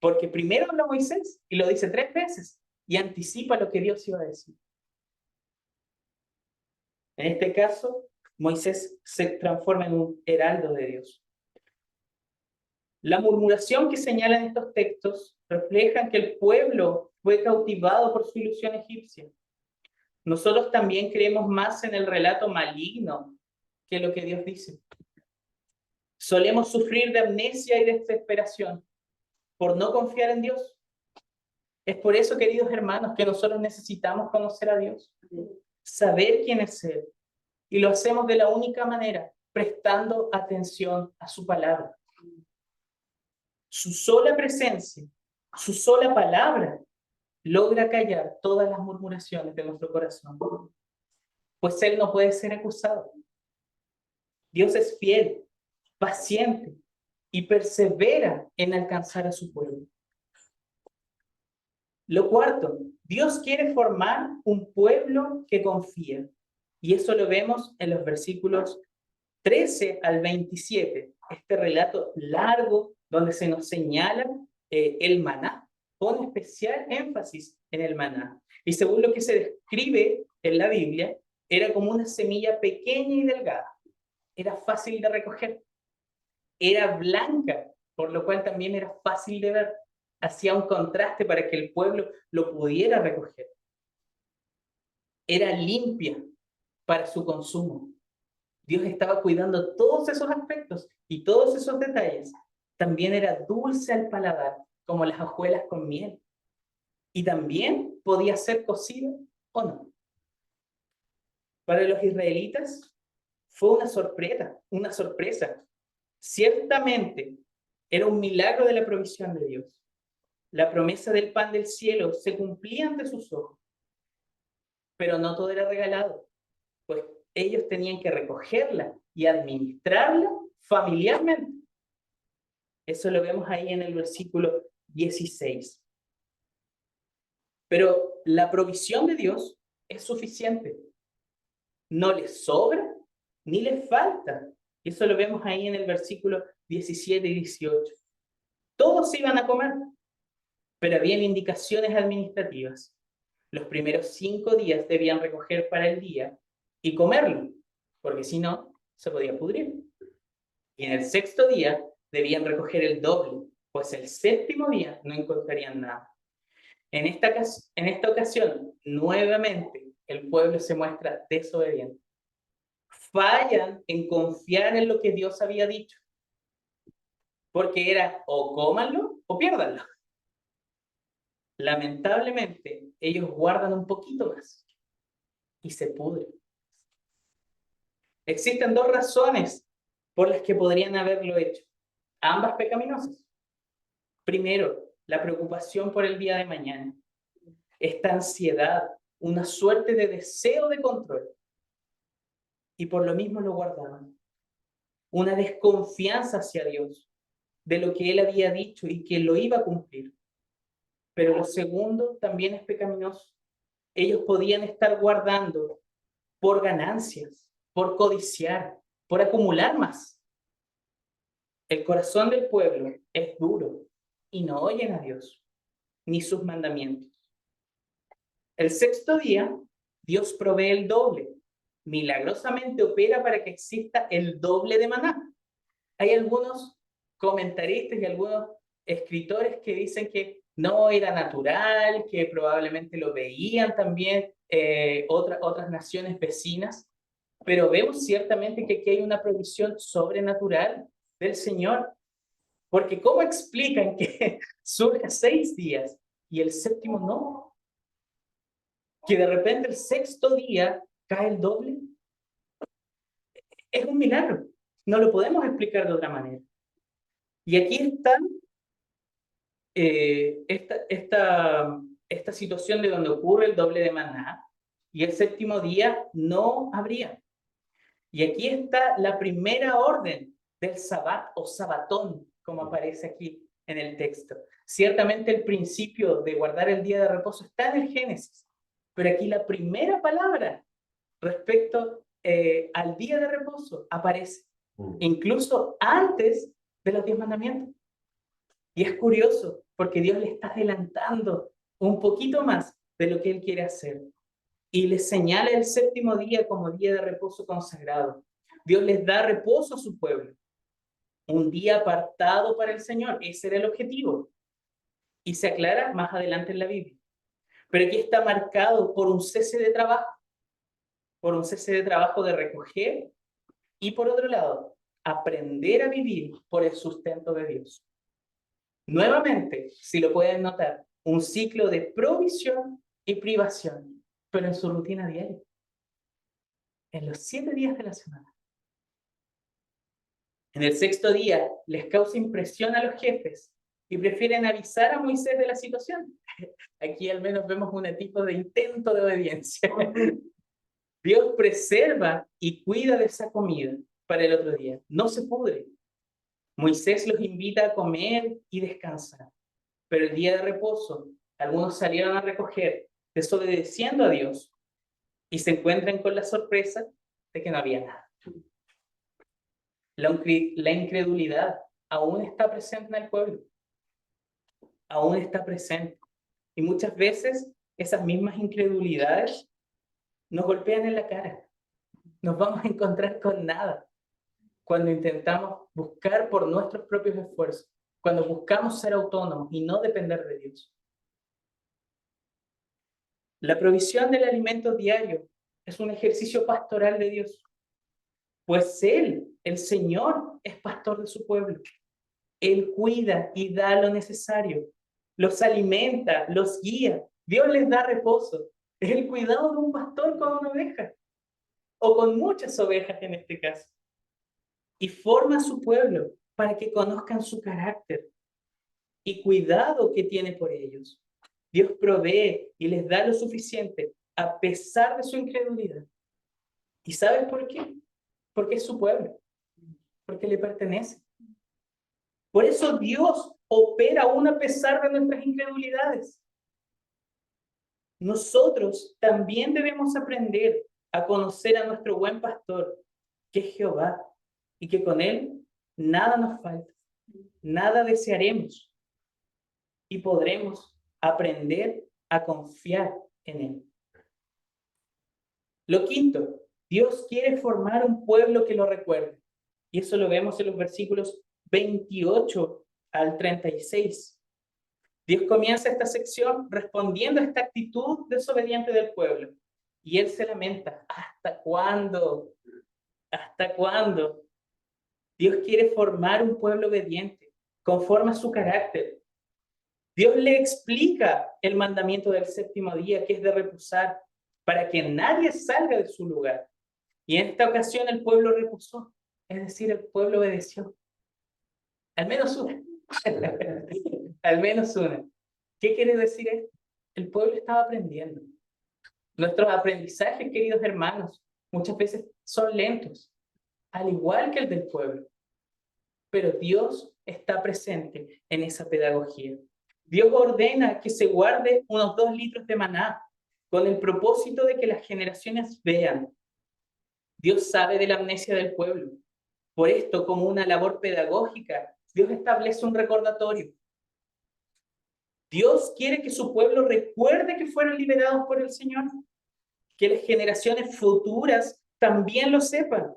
porque primero habla Moisés y lo dice 3 veces y anticipa lo que Dios iba a decir. En este caso, Moisés se transforma en un heraldo de Dios. La murmuración que señalan estos textos refleja que el pueblo fue cautivado por su ilusión egipcia. Nosotros también creemos más en el relato maligno que lo que Dios dice. Solemos sufrir de amnesia y desesperación por no confiar en Dios. Es por eso, queridos hermanos, que nosotros necesitamos conocer a Dios, saber quién es Él. Y lo hacemos de la única manera, prestando atención a su palabra. Su sola presencia, su sola palabra, logra callar todas las murmuraciones de nuestro corazón. Pues Él no puede ser acusado. Dios es fiel, paciente y persevera en alcanzar a su pueblo. Lo cuarto, Dios quiere formar un pueblo que confía. Y eso lo vemos en los versículos 13 al 27. Este relato largo donde se nos señala el maná. Pone especial énfasis en el maná. Y según lo que se describe en la Biblia, era como una semilla pequeña y delgada. Era fácil de recoger. Era blanca, por lo cual también era fácil de ver. Hacía un contraste para que el pueblo lo pudiera recoger. Era limpia para su consumo. Dios estaba cuidando todos esos aspectos y todos esos detalles. También era dulce al paladar, como las hojuelas con miel. Y también podía ser cocido o no. Para los israelitas fue una sorpresa. Ciertamente era un milagro de la provisión de Dios. La promesa del pan del cielo se cumplía ante sus ojos, pero no todo era regalado, pues ellos tenían que recogerla y administrarla familiarmente. Eso lo vemos ahí en el versículo 16. Pero la provisión de Dios es suficiente. No les sobra ni les falta. Eso lo vemos ahí en el versículo 17 y 18. Todos iban a comer, pero habían indicaciones administrativas. Los primeros 5 días debían recoger para el día y comerlo, porque si no, se podía pudrir. Y en el 6º día debían recoger el doble, pues el 7º día no encontrarían nada. En esta ocasión, nuevamente, el pueblo se muestra desobediente. Fallan en confiar en lo que Dios había dicho, porque era o cómanlo o piérdanlo. Lamentablemente, ellos guardan un poquito más y se pudre. Existen 2 razones por las que podrían haberlo hecho, ambas pecaminosas. Primero, la preocupación por el día de mañana. Esta ansiedad, una suerte de deseo de control. Y por lo mismo lo guardaban. Una desconfianza hacia Dios, de lo que Él había dicho y que lo iba a cumplir. Pero lo segundo también es pecaminoso. Ellos podían estar guardando por ganancias, por codiciar, por acumular más. El corazón del pueblo es duro y no oyen a Dios, ni sus mandamientos. El 6º día, Dios provee el doble. Milagrosamente opera para que exista el doble de maná. Hay algunos comentaristas y algunos escritores que dicen que no era natural, que probablemente lo veían también otras naciones vecinas, pero vemos ciertamente que aquí hay una provisión sobrenatural del Señor, porque ¿cómo explican que surja 6 días y el 7º no? Que de repente el 6º día cae el doble. Es un milagro, no lo podemos explicar de otra manera. Y aquí está esta situación de donde ocurre el doble de maná, y el séptimo día no habría. Y aquí está la primera orden del sabbat o sabatón, como aparece aquí en el texto. Ciertamente el principio de guardar el día de reposo está en el Génesis, pero aquí la primera palabra respecto al día de reposo aparece, incluso antes de los 10 mandamientos. Y es curioso, porque Dios le está adelantando un poquito más de lo que Él quiere hacer. Y les señala el séptimo día como día de reposo consagrado. Dios les da reposo a su pueblo. Un día apartado para el Señor. Ese era el objetivo. Y se aclara más adelante en la Biblia. Pero aquí está marcado por un cese de trabajo. Por un cese de trabajo de recoger. Y por otro lado, aprender a vivir por el sustento de Dios. Nuevamente, si lo pueden notar, un ciclo de provisión y privación, pero en su rutina diaria. En los 7 días de la semana. En el sexto día les causa impresión a los jefes y prefieren avisar a Moisés de la situación. Aquí al menos vemos un tipo de intento de obediencia. Dios preserva y cuida de esa comida para el otro día. No se pudre. Moisés los invita a comer y descansar. Pero el día de reposo, algunos salieron a recoger, desobedeciendo a Dios, y se encuentran con la sorpresa de que no había nada. La incredulidad aún está presente en el pueblo. Aún está presente. Y muchas veces esas mismas incredulidades nos golpean en la cara. Nos vamos a encontrar con nada cuando intentamos buscar por nuestros propios esfuerzos, cuando buscamos ser autónomos y no depender de Dios. La provisión del alimento diario es un ejercicio pastoral de Dios, pues Él, el Señor, es pastor de su pueblo. Él cuida y da lo necesario, los alimenta, los guía. Dios les da reposo. Es el cuidado de un pastor con una oveja, o con muchas ovejas en este caso. Y forma a su pueblo para que conozcan su carácter y cuidado que tiene por ellos. Dios provee y les da lo suficiente a pesar de su incredulidad. ¿Y sabes por qué? Porque es su pueblo, porque le pertenece. Por eso Dios opera aún a pesar de nuestras incredulidades. Nosotros también debemos aprender a conocer a nuestro buen pastor, que es Jehová, y que con Él nada nos falta, nada desearemos, y podremos aprender a confiar en Él. Lo quinto, Dios quiere formar un pueblo que lo recuerde, y eso lo vemos en los versículos 28 al 36. Dios comienza esta sección respondiendo a esta actitud desobediente del pueblo. Y Él se lamenta. ¿Hasta cuándo? ¿Hasta cuándo? Dios quiere formar un pueblo obediente, conforme a su carácter. Dios le explica el mandamiento del séptimo día, que es de reposar, para que nadie salga de su lugar. Y en esta ocasión el pueblo reposó, es decir, el pueblo obedeció. Al menos una. Al menos una. ¿Qué quiere decir esto? El pueblo estaba aprendiendo. Nuestros aprendizajes, queridos hermanos, muchas veces son lentos, al igual que el del pueblo. Pero Dios está presente en esa pedagogía. Dios ordena que se guarde unos 2 litros de maná, con el propósito de que las generaciones vean. Dios sabe de la amnesia del pueblo. Por esto, como una labor pedagógica, Dios establece un recordatorio. Dios quiere que su pueblo recuerde que fueron liberados por el Señor, que las generaciones futuras también lo sepan.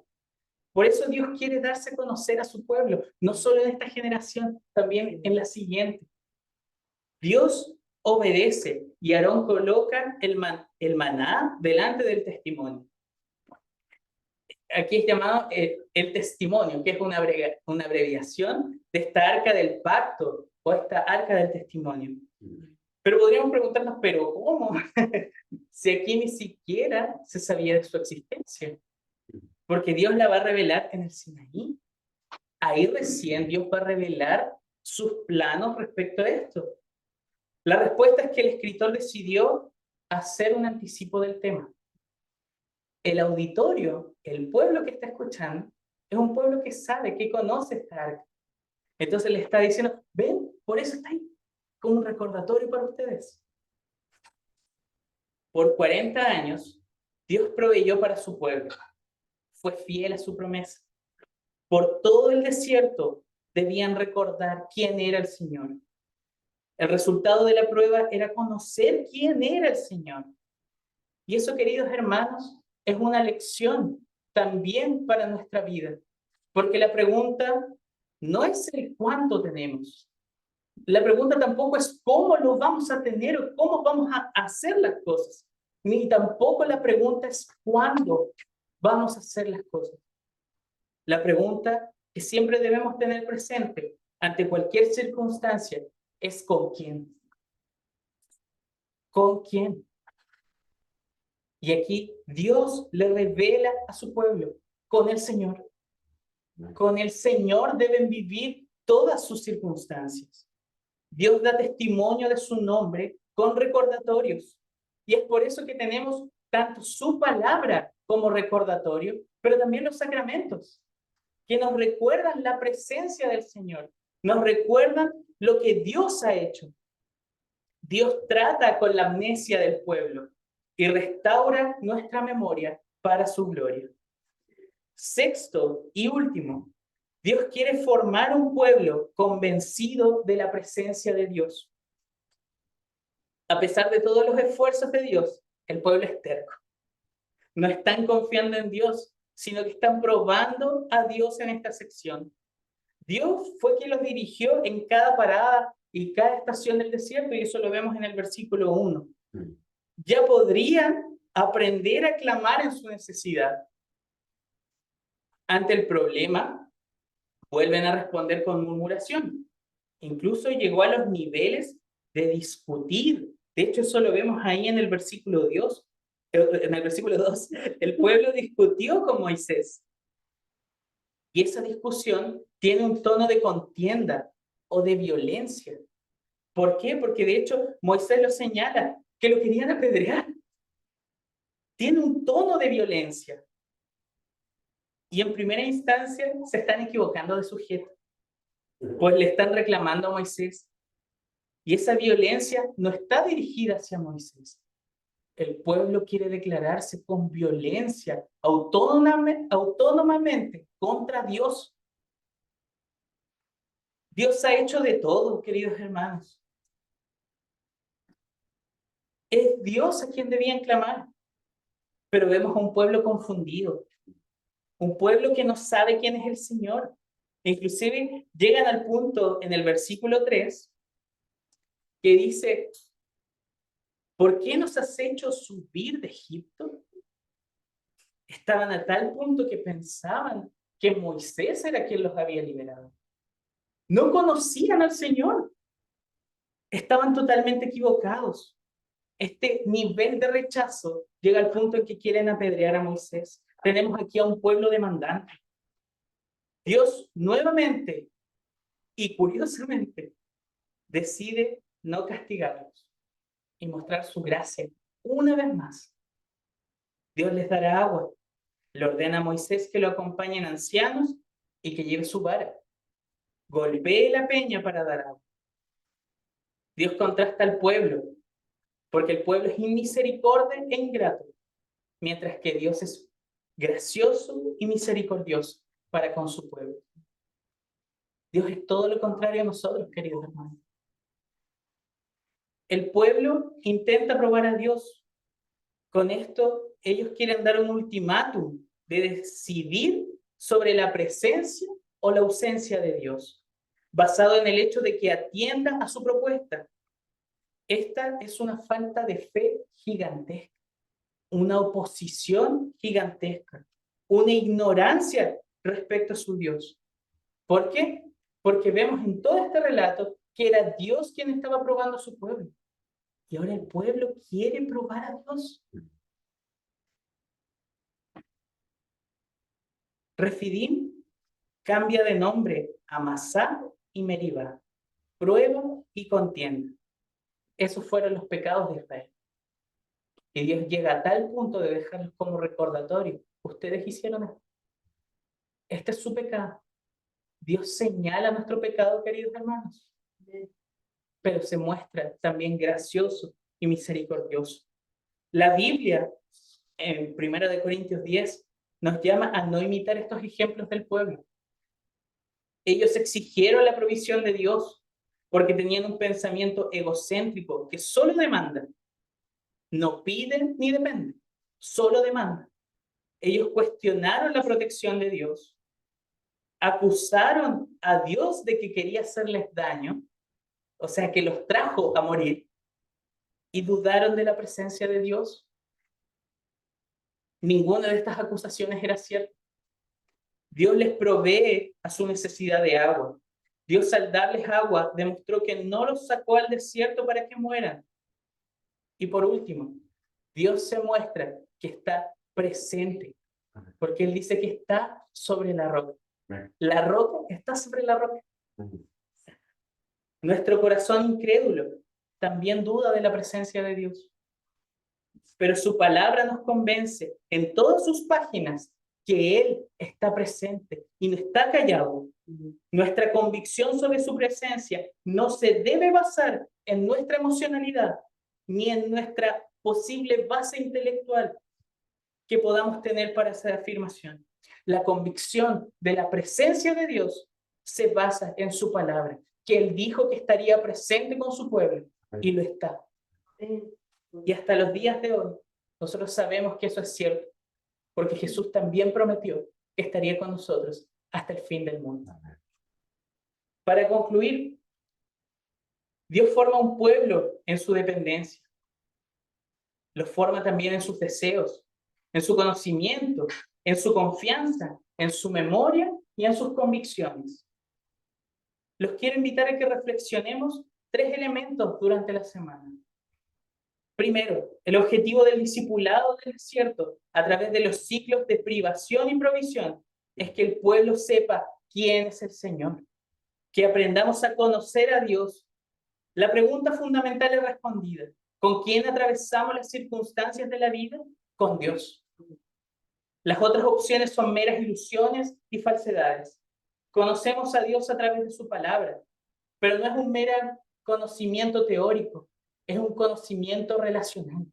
Por eso Dios quiere darse a conocer a su pueblo, no solo en esta generación, también en la siguiente. Dios obedece y Aarón coloca el maná delante del testimonio. Aquí es llamado el testimonio, que es una abreviación de esta arca del pacto o esta arca del testimonio. Pero podríamos preguntarnos, ¿pero cómo? Si aquí ni siquiera se sabía de su existencia. Porque Dios la va a revelar en el Sinaí. Ahí recién Dios va a revelar sus planos respecto a esto? La respuesta es que el escritor decidió hacer un anticipo del tema. El auditorio, el pueblo que está escuchando, es un pueblo que sabe, que conoce esta arca. Entonces le está diciendo, ven, por eso está ahí, como un recordatorio para ustedes. Por 40 años, Dios proveyó para su pueblo. Fue fiel a su promesa. Por todo el desierto debían recordar quién era el Señor. El resultado de la prueba era conocer quién era el Señor. Y eso, queridos hermanos, es una lección también para nuestra vida. Porque la pregunta no es el cuánto tenemos. La pregunta tampoco es cómo lo vamos a tener o cómo vamos a hacer las cosas. Ni tampoco la pregunta es cuándo vamos a hacer las cosas. La pregunta que siempre debemos tener presente ante cualquier circunstancia es ¿con quién? ¿Con quién? Y aquí Dios le revela a su pueblo con el Señor. Con el Señor deben vivir todas sus circunstancias. Dios da testimonio de su nombre con recordatorios. Y es por eso que tenemos tanto su palabra como recordatorio, pero también los sacramentos, que nos recuerdan la presencia del Señor, nos recuerdan lo que Dios ha hecho. Dios trata con la amnesia del pueblo y restaura nuestra memoria para su gloria. Sexto y último, Dios quiere formar un pueblo convencido de la presencia de Dios. A pesar de todos los esfuerzos de Dios, el pueblo es terco. No están confiando en Dios, sino que están probando a Dios en esta sección. Dios fue quien los dirigió en cada parada y cada estación del desierto, y eso lo vemos en el versículo 1. Ya podrían aprender a clamar en su necesidad. Ante el problema, vuelven a responder con murmuración. Incluso llegó a los niveles de discutir. De hecho, eso lo vemos ahí en el versículo 2. En el versículo 2, el pueblo discutió con Moisés. Y esa discusión tiene un tono de contienda o de violencia. ¿Por qué? Porque de hecho Moisés lo señala, que lo querían apedrear. Tiene un tono de violencia. Y en primera instancia se están equivocando de sujeto. Pues le están reclamando a Moisés. Y esa violencia no está dirigida hacia Moisés. El pueblo quiere declararse con violencia, autónomamente contra Dios. Dios ha hecho de todo, queridos hermanos. Es Dios a quien debían clamar. Pero vemos a un pueblo confundido, un pueblo que no sabe quién es el Señor. Inclusive llegan al punto en el versículo 3 que dice, ¿por qué nos has hecho subir de Egipto? Estaban a tal punto que pensaban que Moisés era quien los había liberado. No conocían al Señor. Estaban totalmente equivocados. Este nivel de rechazo llega al punto en que quieren apedrear a Moisés. Tenemos aquí a un pueblo demandante. Dios nuevamente y curiosamente decide no castigarlos y mostrar su gracia una vez más. Dios les dará agua. Le ordena a Moisés que lo acompañen ancianos y que lleve su vara. Golpee la peña para dar agua. Dios contrasta al pueblo, porque el pueblo es inmisericordia e ingrato, mientras que Dios es gracioso y misericordioso para con su pueblo. Dios es todo lo contrario a nosotros, queridos hermanos. El pueblo intenta probar a Dios. Con esto, ellos quieren dar un ultimátum de decidir sobre la presencia o la ausencia de Dios, basado en el hecho de que atienda a su propuesta. Esta es una falta de fe gigantesca, una oposición gigantesca, una ignorancia respecto a su Dios. ¿Por qué? Porque vemos en todo este relato que era Dios quien estaba probando a su pueblo. Y ahora el pueblo quiere probar a Dios. Refidim cambia de nombre a Masá y Meribá. prueba y contienda. Esos fueron los pecados de Israel. Y Dios llega a tal punto de dejarlos como recordatorio. Ustedes hicieron esto. Este es su pecado. Dios señala nuestro pecado, queridos hermanos, pero se muestra también gracioso y misericordioso. La Biblia, en 1 Corintios 10, nos llama a no imitar estos ejemplos del pueblo. Ellos exigieron la provisión de Dios porque tenían un pensamiento egocéntrico que solo demanda. No piden ni dependen, solo demandan. Ellos cuestionaron la protección de Dios, acusaron a Dios de que quería hacerles daño, o sea, que los trajo a morir, y dudaron de la presencia de Dios. Ninguna de estas acusaciones era cierta. Dios les provee a su necesidad de agua. Dios, al darles agua, demostró que no los sacó al desierto para que mueran. Y por último, Dios se muestra que está presente, porque Él dice que está sobre la roca. La roca está sobre la roca. Nuestro corazón incrédulo también duda de la presencia de Dios. Pero su palabra nos convence en todas sus páginas que Él está presente y no está callado. Nuestra convicción sobre su presencia no se debe basar en nuestra emocionalidad ni en nuestra posible base intelectual que podamos tener para esa afirmación. La convicción de la presencia de Dios se basa en su palabra, que Él dijo que estaría presente con su pueblo y lo está. Y hasta los días de hoy, nosotros sabemos que eso es cierto, porque Jesús también prometió que estaría con nosotros hasta el fin del mundo. Para concluir, Dios forma un pueblo en su dependencia. Lo forma también en sus deseos, en su conocimiento, en su confianza, en su memoria y en sus convicciones. Los quiero invitar a que reflexionemos 3 elementos durante la semana. Primero, el objetivo del discipulado del desierto, a través de los ciclos de privación y provisión, es que el pueblo sepa quién es el Señor, que aprendamos a conocer a Dios. La pregunta fundamental es respondida. ¿Con quién atravesamos las circunstancias de la vida? Con Dios. Las otras opciones son meras ilusiones y falsedades. Conocemos a Dios a través de su palabra, pero no es un mero conocimiento teórico, es un conocimiento relacional.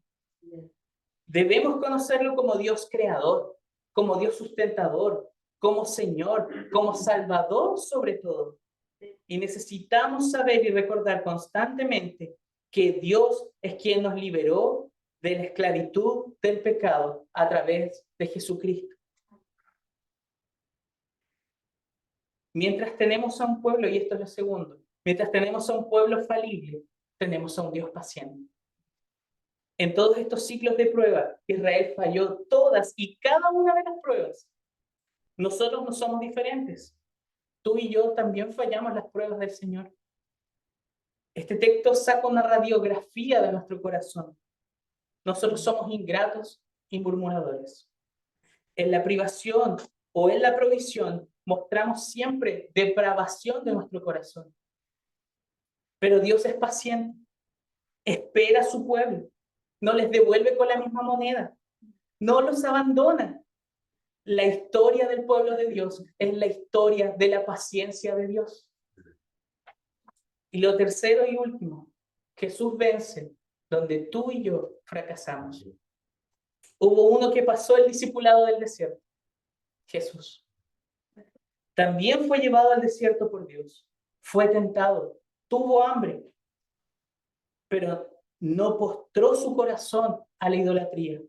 Debemos conocerlo como Dios creador, como Dios sustentador, como Señor, como Salvador sobre todo. Y necesitamos saber y recordar constantemente que Dios es quien nos liberó de la esclavitud del pecado a través de Jesucristo. Mientras tenemos a un pueblo, y esto es lo segundo, mientras tenemos a un pueblo falible, tenemos a un Dios paciente. En todos estos ciclos de prueba, Israel falló todas y cada una de las pruebas. Nosotros no somos diferentes. Tú y yo también fallamos las pruebas del Señor. Este texto saca una radiografía de nuestro corazón. Nosotros somos ingratos y murmuradores. En la privación o en la provisión mostramos siempre depravación de nuestro corazón. Pero Dios es paciente, espera a su pueblo, no les devuelve con la misma moneda, no los abandona. La historia del pueblo de Dios es la historia de la paciencia de Dios. Y lo tercero y último, Jesús vence donde tú y yo fracasamos. Hubo uno que pasó el discipulado del desierto, Jesús. También fue llevado al desierto por Dios, fue tentado, tuvo hambre, pero no postró su corazón a la idolatría,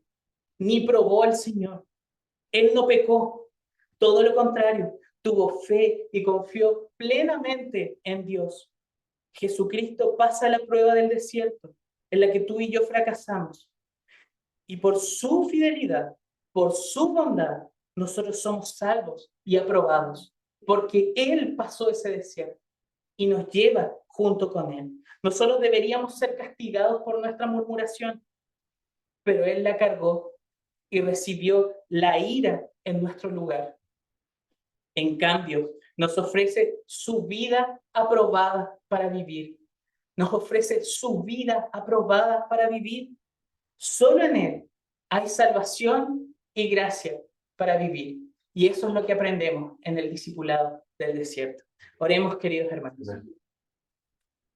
ni probó al Señor. Él no pecó, todo lo contrario, tuvo fe y confió plenamente en Dios. Jesucristo pasa la prueba del desierto, en la que tú y yo fracasamos. Y por su fidelidad, por su bondad, nosotros somos salvos y aprobados, porque Él pasó ese desierto y nos lleva junto con Él. Nosotros deberíamos ser castigados por nuestra murmuración, pero Él la cargó y recibió la ira en nuestro lugar. En cambio, Nos ofrece su vida aprobada para vivir. Nos ofrece su vida aprobada para vivir. Solo en Él hay salvación y gracia para vivir. Y eso es lo que aprendemos en el discipulado del desierto. Oremos, queridos hermanos.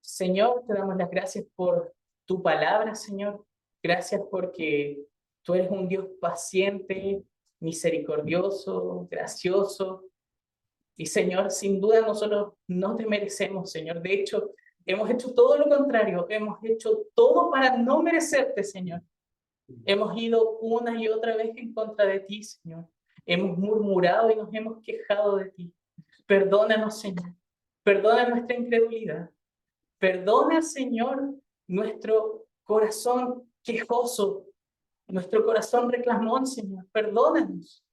Señor, te damos las gracias por tu palabra, Señor. Gracias porque tú eres un Dios paciente, misericordioso, gracioso. Y Señor, sin duda nosotros no te merecemos, Señor. De hecho, hemos hecho todo lo contrario. Hemos hecho todo para no merecerte, Señor. Hemos ido una y otra vez en contra de ti, Señor. Hemos murmurado y nos hemos quejado de ti. Perdónanos, Señor. Perdona nuestra incredulidad. Perdona, Señor, nuestro corazón quejoso, nuestro corazón reclamón, Señor. Perdónanos.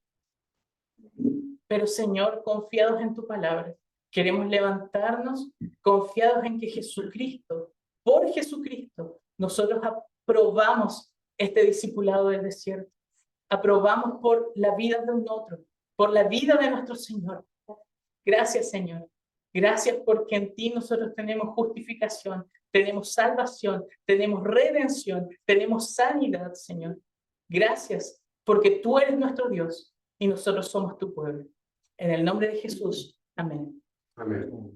Pero, Señor, confiados en tu palabra, queremos levantarnos confiados en que Jesucristo, por Jesucristo, nosotros aprobamos este discipulado del desierto. Aprobamos por la vida de un otro, por la vida de nuestro Señor. Gracias, Señor. Gracias porque en ti nosotros tenemos justificación, tenemos salvación, tenemos redención, tenemos sanidad, Señor. Gracias porque tú eres nuestro Dios y nosotros somos tu pueblo. En el nombre de Jesús. Amén.
Amén.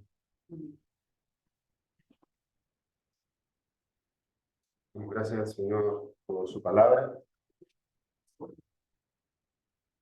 Gracias, Señor, por su palabra.